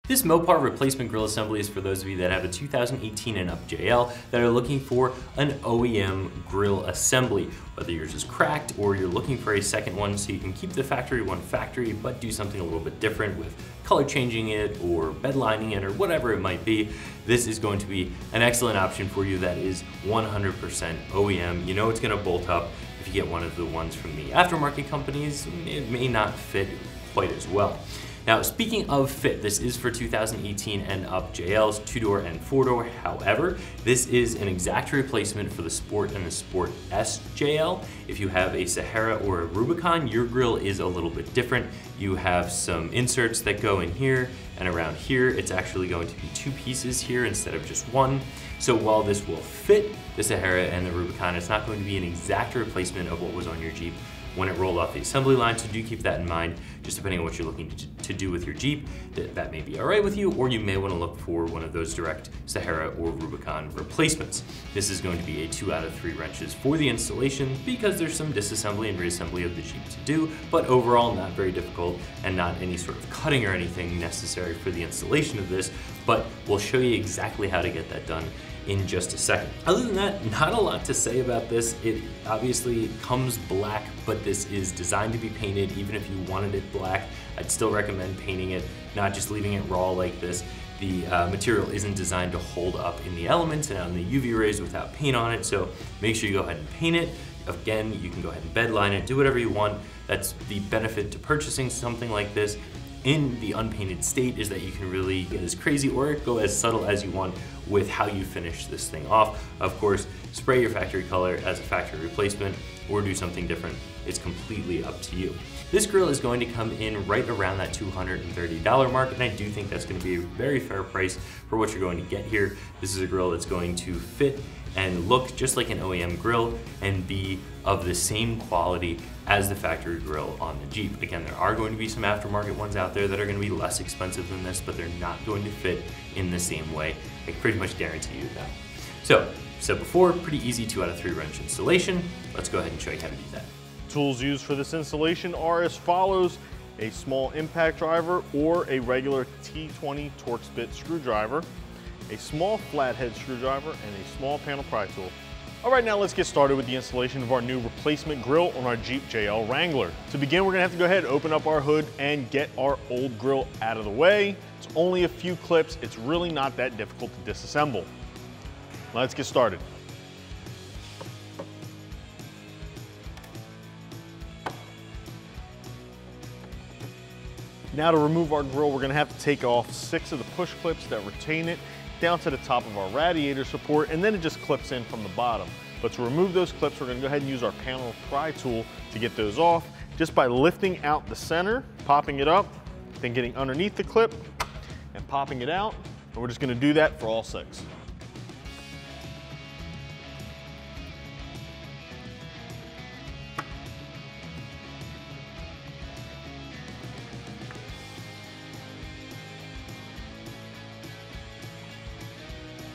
This Mopar replacement grille assembly is for those of you that have a 2018 and up JL that are looking for an OEM grille assembly. Whether yours is cracked or you're looking for a second one so you can keep the factory one factory but do something a little bit different with color changing it or bed lining it or whatever it might be, this is going to be an excellent option for you that is 100% OEM. You know it's going to bolt up. If you get one of the ones from the aftermarket companies, it may not fit quite as well. Now, speaking of fit, this is for 2018 and up JLs, 2-door and 4-door. However, this is an exact replacement for the Sport and the Sport S JL. If you have a Sahara or a Rubicon, your grille is a little bit different. You have some inserts that go in here and around here. It's actually going to be 2 pieces here instead of just 1. So while this will fit the Sahara and the Rubicon, it's not going to be an exact replacement of what was on your Jeep when it rolled off the assembly line, so do keep that in mind, just depending on what you're looking to do with your Jeep. That may be all right with you, or you may want to look for one of those direct Sahara or Rubicon replacements. This is going to be a 2 out of 3 wrenches for the installation because there's some disassembly and reassembly of the Jeep to do, but overall not very difficult and not any sort of cutting or anything necessary for the installation of this, but we'll show you exactly how to get that done in just a second. Other than that, not a lot to say about this. It obviously comes black, but this is designed to be painted. Even if you wanted it black, I'd still recommend painting it, not just leaving it raw like this. The material isn't designed to hold up in the elements and out in the UV rays without paint on it, so make sure you go ahead and paint it. Again, you can go ahead and bed line it, do whatever you want. That's the benefit to purchasing something like this in the unpainted state, is that you can really get as crazy or go as subtle as you want with how you finish this thing off. Of course, spray your factory color as a factory replacement or do something different. It's completely up to you. This grille is going to come in right around that $230 mark, and I do think that's going to be a very fair price for what you're going to get here. This is a grille that's going to fit and look just like an OEM grille and be of the same quality as the factory grille on the Jeep. Again, there are going to be some aftermarket ones out there that are going to be less expensive than this, but they're not going to fit in the same way. I can pretty much guarantee you that. So, said before, pretty easy 2 out of 3 wrench installation. Let's go ahead and show you how to do that. Tools used for this installation are as follows: a small impact driver or a regular T20 Torx bit screwdriver, a small flathead screwdriver, and a small panel pry tool. All right, now let's get started with the installation of our new replacement grille on our Jeep JL Wrangler. To begin, we're gonna have to go ahead, open up our hood, and get our old grille out of the way. It's only a few clips. It's really not that difficult to disassemble. Let's get started. Now to remove our grille, we're gonna have to take off 6 of the push clips that retain it down to the top of our radiator support, and then it just clips in from the bottom. But to remove those clips, we're gonna go ahead and use our panel pry tool to get those off, just by lifting out the center, popping it up, then getting underneath the clip and popping it out. And we're just gonna do that for all 6.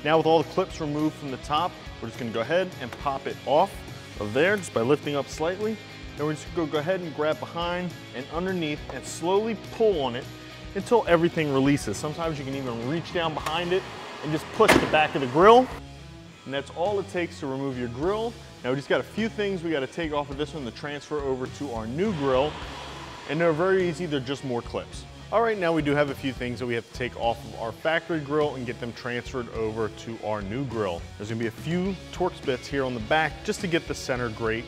Now with all the clips removed from the top, we're just gonna go ahead and pop it off of there just by lifting up slightly. Then we're just gonna go ahead and grab behind and underneath and slowly pull on it until everything releases. Sometimes you can even reach down behind it and just push the back of the grille. And that's all it takes to remove your grille. Now we just got a few things we gotta take off of this one to transfer over to our new grille. And they're very easy, they're just more clips. All right, now we do have a few things that we have to take off of our factory grille and get them transferred over to our new grille. There's gonna be a few Torx bits here on the back just to get the center grate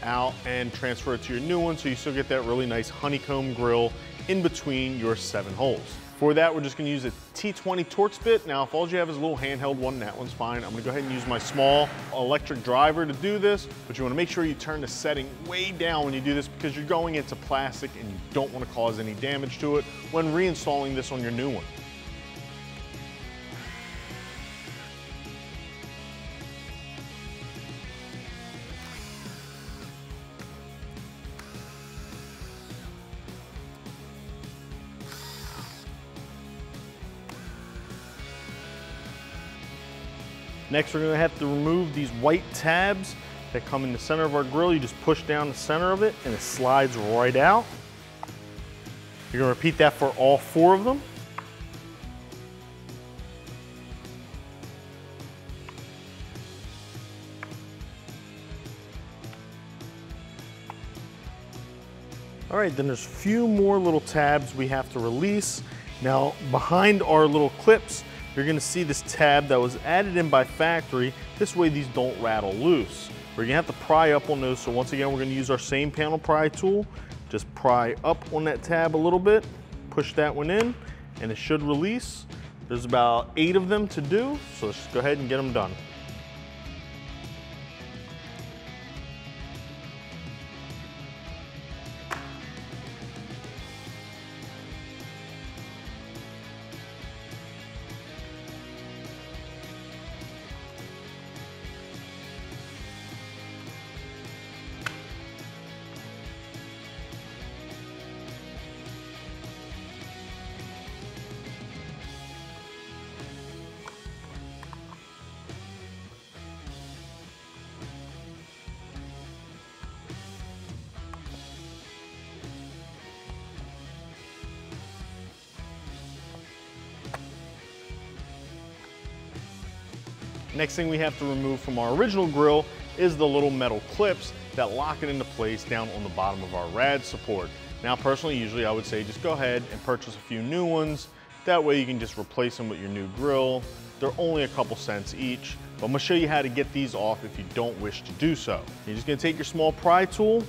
out and transfer it to your new one so you still get that really nice honeycomb grille in between your 7 holes. For that, we're just gonna use a T20 Torx bit. Now, if all you have is a little handheld one, that one's fine. I'm gonna go ahead and use my small electric driver to do this, but you wanna make sure you turn the setting way down when you do this because you're going into plastic and you don't wanna cause any damage to it when reinstalling this on your new one. Next, we're gonna have to remove these white tabs that come in the center of our grille. You just push down the center of it and it slides right out. You're gonna repeat that for all 4 of them. All right, then there's a few more little tabs we have to release. Now, behind our little clips, you're gonna see this tab that was added in by factory. This way these don't rattle loose. We're gonna have to pry up on those. So once again, we're gonna use our same panel pry tool. Just pry up on that tab a little bit, push that one in, and it should release. There's about 8 of them to do, so let's just go ahead and get them done. Next thing we have to remove from our original grill is the little metal clips that lock it into place down on the bottom of our rad support. Now personally, usually I would say just go ahead and purchase a few new ones. That way you can just replace them with your new grill. They're only a couple cents each, but I'm gonna show you how to get these off if you don't wish to do so. You're just gonna take your small pry tool,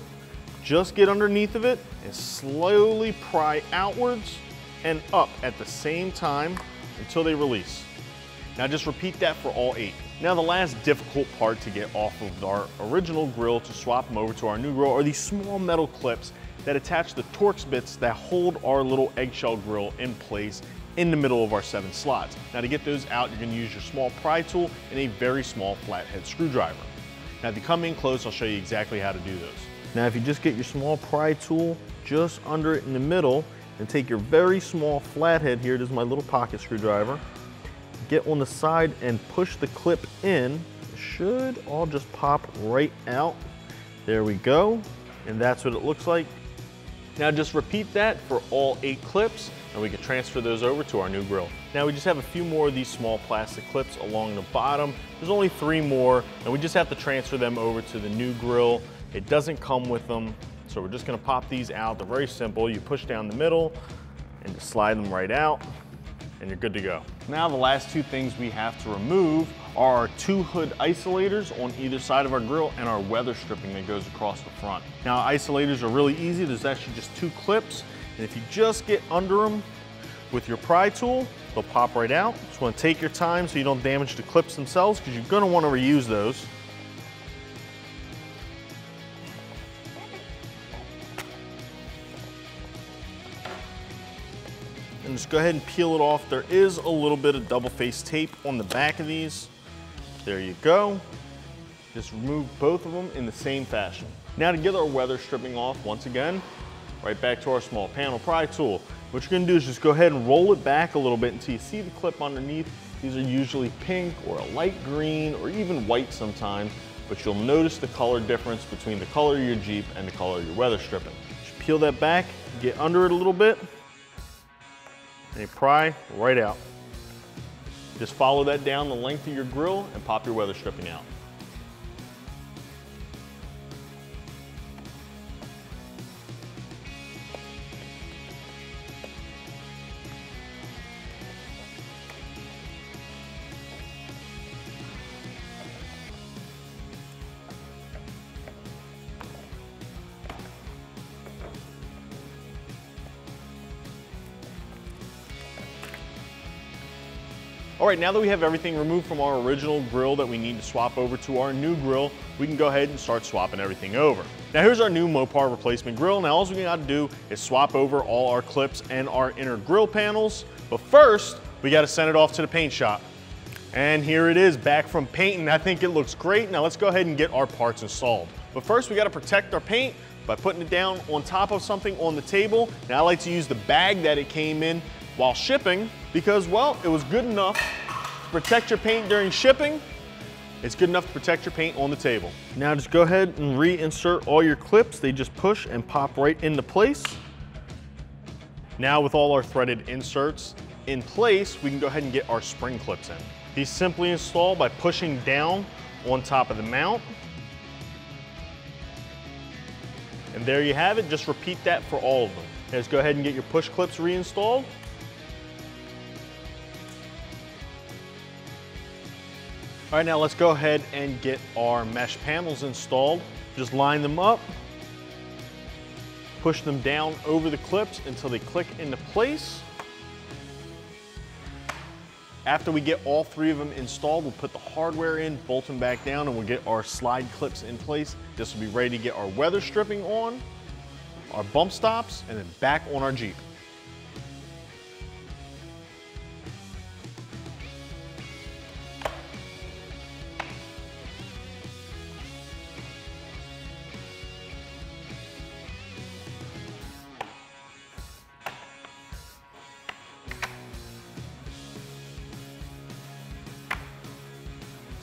just get underneath of it and slowly pry outwards and up at the same time until they release. Now just repeat that for all 8. Now the last difficult part to get off of our original grill to swap them over to our new grill are these small metal clips that attach the Torx bits that hold our little eggshell grill in place in the middle of our 7 slots. Now to get those out, you're gonna use your small pry tool and a very small flathead screwdriver. Now if you come in close, I'll show you exactly how to do those. Now if you just get your small pry tool just under it in the middle and take your very small flathead here, this is my little pocket screwdriver, get on the side and push the clip in. It should all just pop right out. There we go. And that's what it looks like. Now just repeat that for all 8 clips and we can transfer those over to our new grill. Now we just have a few more of these small plastic clips along the bottom. There's only 3 more and we just have to transfer them over to the new grill. It doesn't come with them. So we're just gonna pop these out. They're very simple. You push down the middle and just slide them right out, and you're good to go. Now the last 2 things we have to remove are our 2 hood isolators on either side of our grill and our weather stripping that goes across the front. Now isolators are really easy. There's actually just 2 clips, and if you just get under them with your pry tool, they'll pop right out. Just want to take your time so you don't damage the clips themselves, because you're going to want to reuse those. And just go ahead and peel it off. There is a little bit of double-faced tape on the back of these. There you go. Just remove both of them in the same fashion. Now to get our weather stripping off, once again, right back to our small panel pry tool. What you're gonna do is just go ahead and roll it back a little bit until you see the clip underneath. These are usually pink or a light green or even white sometimes, but you'll notice the color difference between the color of your Jeep and the color of your weather stripping. Just peel that back, get under it a little bit, and you pry right out. Just follow that down the length of your grill and pop your weather stripping out. All right, now that we have everything removed from our original grill that we need to swap over to our new grill, we can go ahead and start swapping everything over. Now here's our new Mopar replacement grill. Now all we got to do is swap over all our clips and our inner grill panels. But first, we got to send it off to the paint shop. And here it is, back from painting. I think it looks great. Now let's go ahead and get our parts installed. But first, we got to protect our paint by putting it down on top of something on the table. Now I like to use the bag that it came in while shipping because, well, it was good enough to protect your paint during shipping. It's good enough to protect your paint on the table. Now just go ahead and reinsert all your clips. They just push and pop right into place. Now with all our threaded inserts in place, we can go ahead and get our spring clips in. These simply install by pushing down on top of the mount And there you have it. Just repeat that for all of them. Let's go ahead and get your push clips reinstalled. All right, now let's go ahead and get our mesh panels installed. Just line them up, push them down over the clips until they click into place. After we get all 3 of them installed, we'll put the hardware in, bolt them back down, and we'll get our slide clips in place. This will be ready to get our weather stripping on, our bump stops, and then back on our Jeep.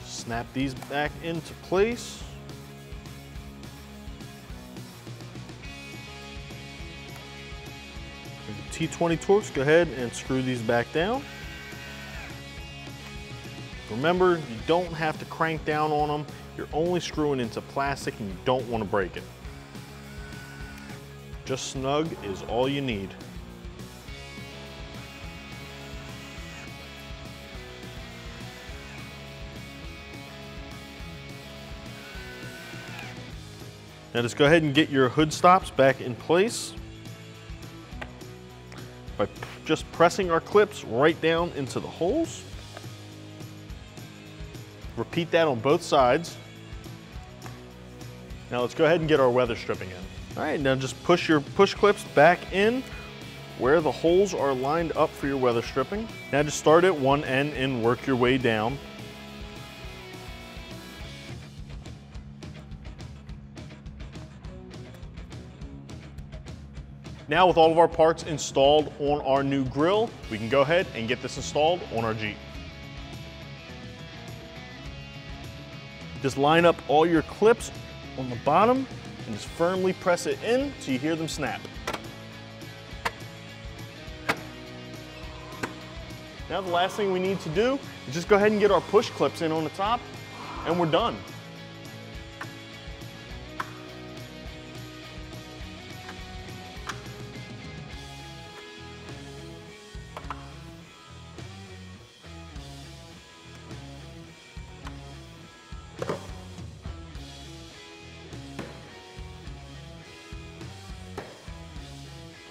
Snap these back into place. With the T20 Torx, go ahead and screw these back down. Remember, you don't have to crank down on them. You're only screwing into plastic and you don't want to break it. Just snug is all you need. Now just go ahead and get your hood stops back in place by just pressing our clips right down into the holes. Repeat that on both sides. Now let's go ahead and get our weather stripping in. All right, now just push your push clips back in where the holes are lined up for your weather stripping. Now just start at one end and work your way down. Now with all of our parts installed on our new grill, we can go ahead and get this installed on our Jeep. Just line up all your clips on the bottom and just firmly press it in so you hear them snap. Now the last thing we need to do is just go ahead and get our push clips in on the top and we're done.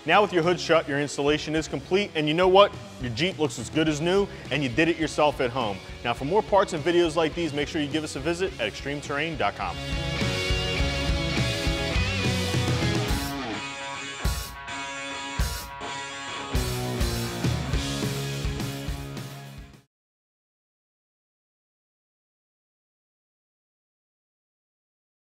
Now with your hood shut, your installation is complete, and you know what? Your Jeep looks as good as new, and you did it yourself at home. Now for more parts and videos like these, make sure you give us a visit at ExtremeTerrain.com.